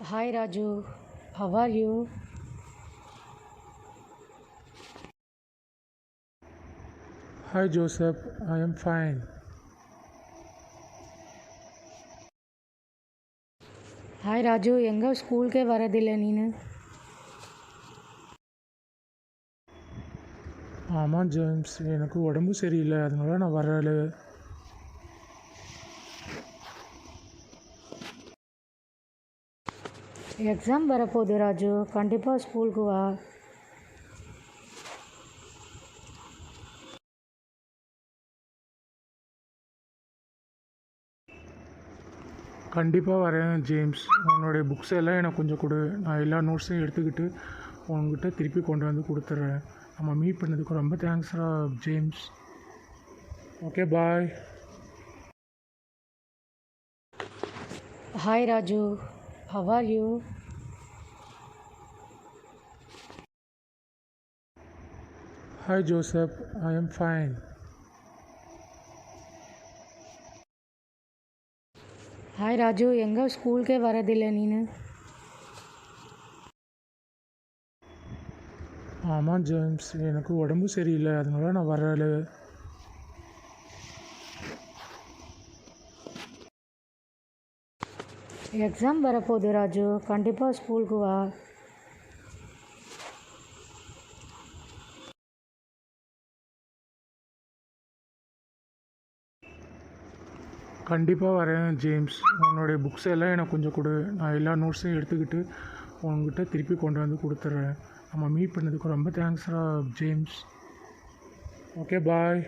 Hi Raju, how are you? Hi Joseph, I am fine. Hi Raju, எங்கே ஸ்கூலுக்கே வரதில்லை நீனு? ஆமாம் ஜேம்ஸ், எனக்கு உடம்பு சரியில்லை, அதனால நான் வரல. எக்ஸாம் வரப்போகுது ராஜு, கண்டிப்பாக ஸ்கூலுக்கு வா. கண்டிப்பாக வரேன் ஜேம்ஸ். உன்னுடைய புக்ஸ் எல்லாம் எனக்கு கொஞ்சம் கொடு. நான் எல்லா நோட்ஸையும் எடுத்துக்கிட்டு உங்ககிட்ட திருப்பி கொண்டு வந்து கொடுத்துட்றேன். நம்ம மீட் பண்ணதுக்கு ரொம்ப தேங்க்ஸ்ரா James. Okay bye. Hi Raju, how are you? Hi Joseph, I am fine. Hi Raju, எங்கே ஸ்கூலுக்கே வரதில்லை நீனு? ஆமாம் ஜேம்ஸ், எனக்கு உடம்பு சரியில்லை, அதனால நான் வரல. எக்ஸாம் வரப்போகுது ராஜு, கண்டிப்பாக ஸ்கூலுக்கு வா. கண்டிப்பாக வரேன் ஜேம்ஸ். உன்னுடைய புக்ஸ் எல்லாம் எனக்கு கொஞ்சம் கொடு. நான் எல்லா நோட்ஸையும் எடுத்துக்கிட்டு உங்ககிட்ட திருப்பி கொண்டு வந்து கொடுத்துட்றேன். நம்ம மீட் பண்ணதுக்கு ரொம்ப தேங்க்ஸ்ரா ஜேம்ஸ். ஓகே பாய்.